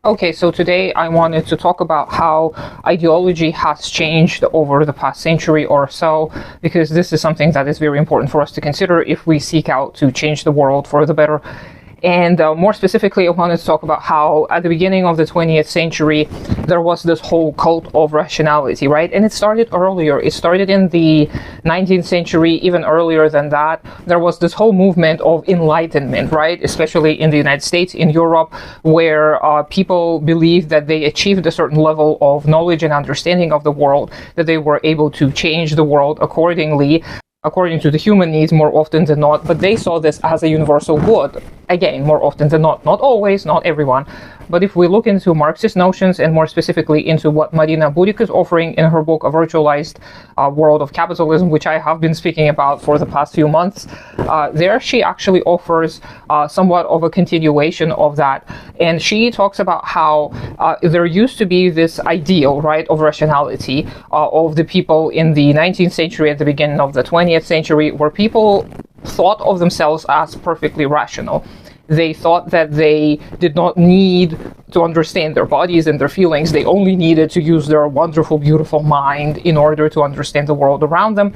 Okay, so today I wanted to talk about how ideology has changed over the past century or so, because this is something that is very important for us to consider if we seek out to change the world for the better. And more specifically, I wanted to talk about how at the beginning of the 20th century, there was this whole cult of rationality, right? And it started earlier. It started in the 19th century, even earlier than that. There was this whole movement of enlightenment, right? Especially in the United States, in Europe, where people believed that they achieved a certain level of knowledge and understanding of the world, that they were able to change the world according to the human needs more often than not, but they saw this as a universal good. Again, more often than not always, not everyone. But if we look into Marxist notions and more specifically into what Burik is offering in her book, A Virtualized World of Capitalism, which I have been speaking about for the past few months, there she actually offers somewhat of a continuation of that. And she talks about how there used to be this ideal, right, of rationality of the people in the 19th century at the beginning of the 20th century, where people thought of themselves as perfectly rational. They thought that they did not need to understand their bodies and their feelings. They only needed to use their wonderful, beautiful mind in order to understand the world around them.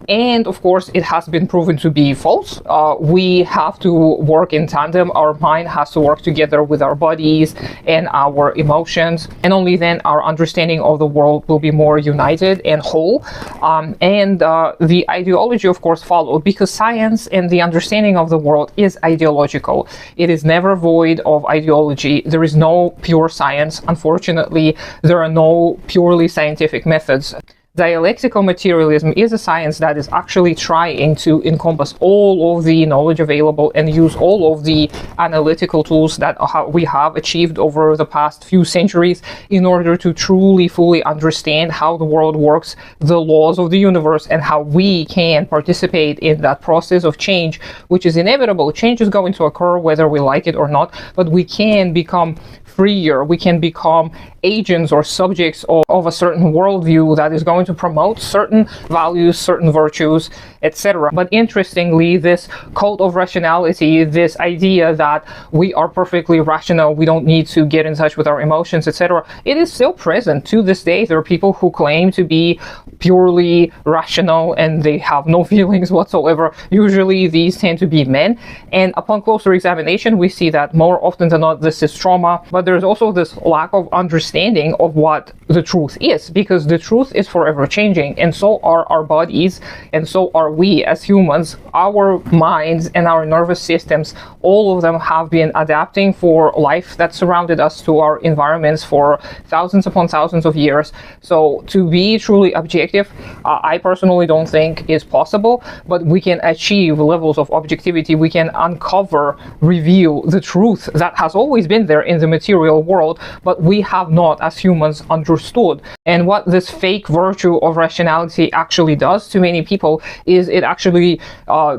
And of course, it has been proven to be false. We have to work in tandem. Our mind has to work together with our bodies and our emotions. And only then our understanding of the world will be more united and whole. The ideology, of course, followed, because science and the understanding of the world is ideological. It is never void of ideology. There is no pure science. Unfortunately, there are no purely scientific methods. Dialectical materialism is a science that is actually trying to encompass all of the knowledge available and use all of the analytical tools that we have achieved over the past few centuries in order to truly, fully understand how the world works, the laws of the universe, and how we can participate in that process of change, which is inevitable. Change is going to occur whether we like it or not, but we can become freer. We can become agents or subjects of a certain worldview that is going to promote certain values, certain virtues, etc. But interestingly, this cult of rationality, this idea that we are perfectly rational, we don't need to get in touch with our emotions, etc., it is still present to this day. There are people who claim to be purely rational and they have no feelings whatsoever. Usually these tend to be men, and upon closer examination we see that more often than not this is trauma. But there's also this lack of understanding of what the truth is, because the truth is forever changing, and so are our bodies, and so are we as humans. Our minds and our nervous systems, all of them have been adapting for life that surrounded us, to our environments, for thousands upon thousands of years. So to be truly objective, I personally don't think is possible, but we can achieve levels of objectivity. We can uncover, reveal the truth that has always been there in the material world, but we have not, as humans, understood. And what this fake virtue of rationality actually does to many people is it actually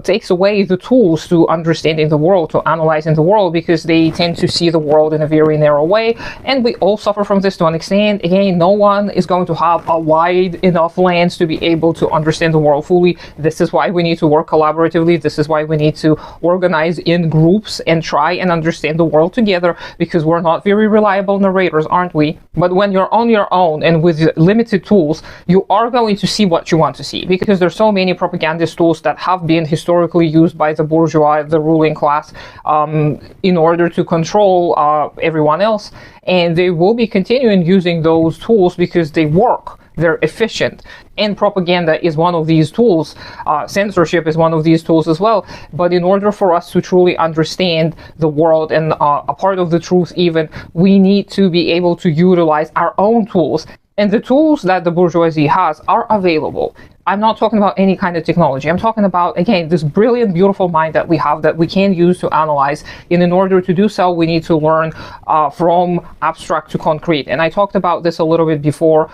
takes away the tools to understanding the world, to analyzing the world, because they tend to see the world in a very narrow way. And we all suffer from this to an extent. Again, no one is going to have a wide enough lens to be able to understand the world fully. This is why we need to work collaboratively. This is why we need to organize in groups and try and understand the world together, because we're not very reliable narrators, aren't we? But when you're on your own and with limited tools, you are going to see what you want to see, because there's so many propagandist tools that have been historically used by the bourgeois, the ruling class, in order to control everyone else. And they will be continuing using those tools because they work. They're efficient. And propaganda is one of these tools. Censorship is one of these tools as well. But in order for us to truly understand the world and a part of the truth even, we need to be able to utilize our own tools. And the tools that the bourgeoisie has are available. I'm not talking about any kind of technology. I'm talking about, again, this brilliant, beautiful mind that we have that we can use to analyze. And in order to do so, we need to learn from abstract to concrete. And I talked about this a little bit before.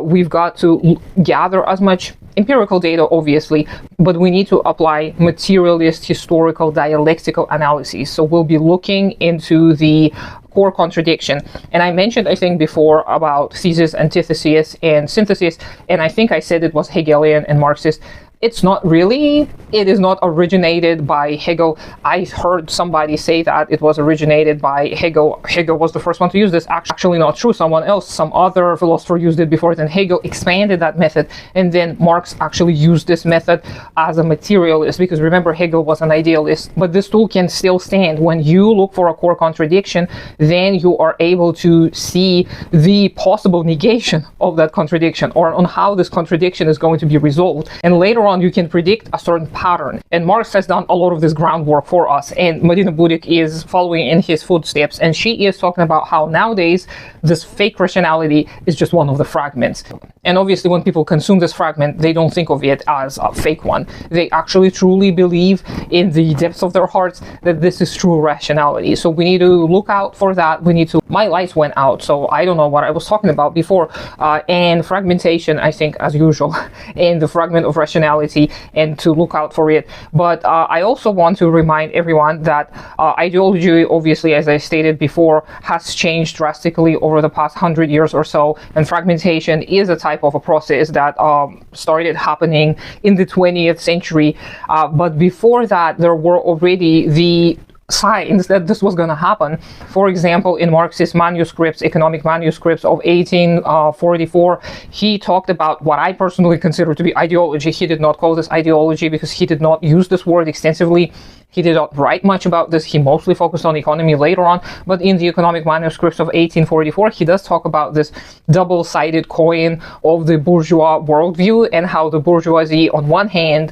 We've got to gather as much empirical data, obviously, but we need to apply materialist, historical, dialectical analyses. So we'll be looking into the core contradiction. And I mentioned, I think, before about thesis, antithesis, and synthesis, and I think I said it was Hegelian and Marxist. It's not really. It is not originated by Hegel. I heard somebody say that it was originated by Hegel. Hegel was the first one to use this. Actually not true. Someone else, some other philosopher used it before then. Hegel expanded that method, and then Marx actually used this method as a materialist, because remember, Hegel was an idealist. But this tool can still stand. When you look for a core contradiction, then you are able to see the possible negation of that contradiction, or on how this contradiction is going to be resolved. And later on, you can predict a certain pattern. And Marx has done a lot of this groundwork for us, and Marina Burik is following in his footsteps, and she is talking about how nowadays this fake rationality is just one of the fragments. And obviously when people consume this fragment, they don't think of it as a fake one. They actually truly believe in the depths of their hearts that this is true rationality. So we need to look out for that. We need to... My lights went out, so I don't know what I was talking about before. And fragmentation, I think, as usual, in the fragment of rationality, and to look out for it. But I also want to remind everyone that ideology, obviously, as I stated before, has changed drastically over the past 100 years or so, and fragmentation is a type of a process that started happening in the 20th century. But before that, there were already the signs that this was going to happen. For example, in Marx's manuscripts, economic manuscripts of 1844, he talked about what I personally consider to be ideology. He did not call this ideology because he did not use this word extensively. He did not write much about this. He mostly focused on economy later on. But in the economic manuscripts of 1844, he does talk about this double-sided coin of the bourgeois worldview, and how the bourgeoisie, on one hand,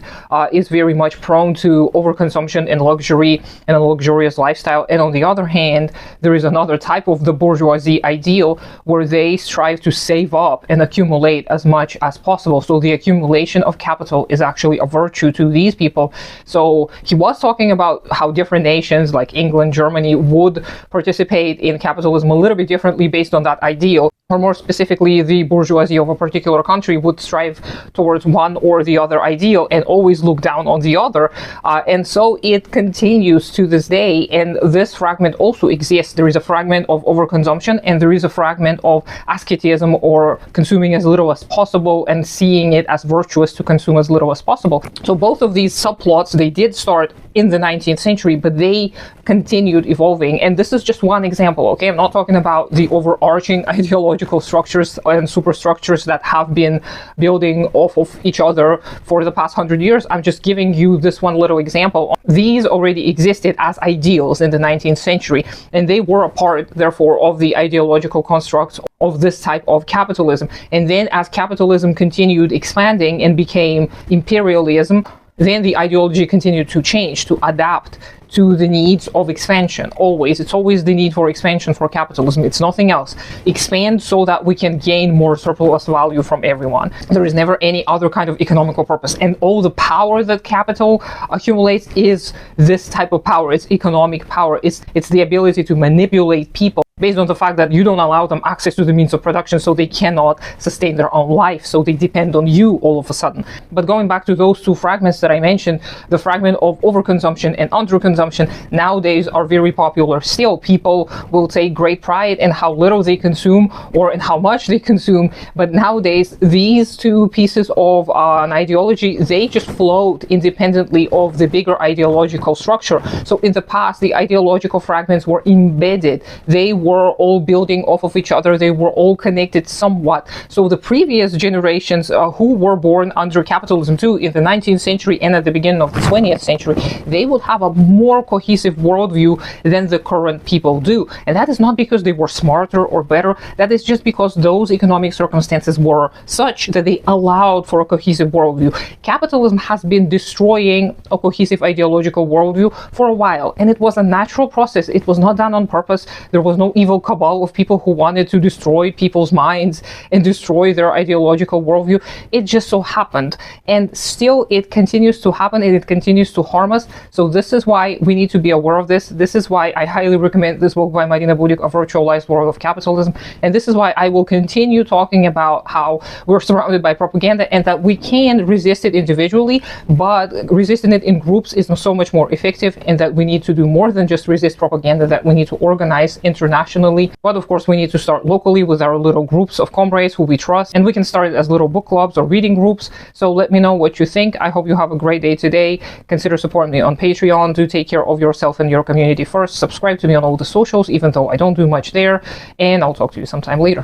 is very much prone to overconsumption and luxury and a luxurious lifestyle. And on the other hand, there is another type of the bourgeoisie ideal where they strive to save up and accumulate as much as possible. So the accumulation of capital is actually a virtue to these people. So he was talking about how different nations like England, Germany would participate in capitalism a little bit differently based on that ideal, or more specifically, the bourgeoisie of a particular country would strive towards one or the other ideal and always look down on the other. And so it continues to this day, and this fragment also exists. There is a fragment of overconsumption, and there is a fragment of asceticism, or consuming as little as possible and seeing it as virtuous to consume as little as possible. So both of these subplots, they did start in the 19th century, but they continued evolving. And this is just one example, okay? I'm not talking about the overarching ideological structures and superstructures that have been building off of each other for the past 100 years. I'm just giving you this one little example. These already existed as ideals in the 19th century, and they were a part, therefore, of the ideological constructs of this type of capitalism. And then as capitalism continued expanding and became imperialism, then the ideology continued to change, to adapt to the needs of expansion. Always. It's always the need for expansion for capitalism. It's nothing else. Expand so that we can gain more surplus value from everyone. There is never any other kind of economical purpose. And all the power that capital accumulates is this type of power. It's economic power. It's the ability to manipulate people based on the fact that you don't allow them access to the means of production, so they cannot sustain their own life, so they depend on you all of a sudden. But going back to those two fragments that I mentioned, the fragment of overconsumption and underconsumption nowadays are very popular still. People will take great pride in how little they consume or in how much they consume, but nowadays these two pieces of an ideology, they just float independently of the bigger ideological structure. So in the past, the ideological fragments were embedded. They were all building off of each other. They were all connected somewhat. So the previous generations who were born under capitalism too in the 19th century and at the beginning of the 20th century, they would have a more cohesive worldview than the current people do. And that is not because they were smarter or better. That is just because those economic circumstances were such that they allowed for a cohesive worldview. Capitalism has been destroying a cohesive ideological worldview for a while, and it was a natural process. It was not done on purpose. There was no evil cabal of people who wanted to destroy people's minds and destroy their ideological worldview. It just so happened, and still it continues to happen, and it continues to harm us. So this is why we need to be aware of this. This is why I highly recommend this book by Marina Burik, A Virtualized World of Capitalism. And this is why I will continue talking about how we're surrounded by propaganda and that we can resist it individually, but resisting it in groups is so much more effective, and that we need to do more than just resist propaganda, that we need to organize internationally nationally. But of course, we need to start locally with our little groups of comrades who we trust, and we can start it as little book clubs or reading groups. So let me know what you think. I hope you have a great day today. Consider supporting me on Patreon. Do take care of yourself and your community first. Subscribe to me on all the socials, even though I don't do much there, and I'll talk to you sometime later.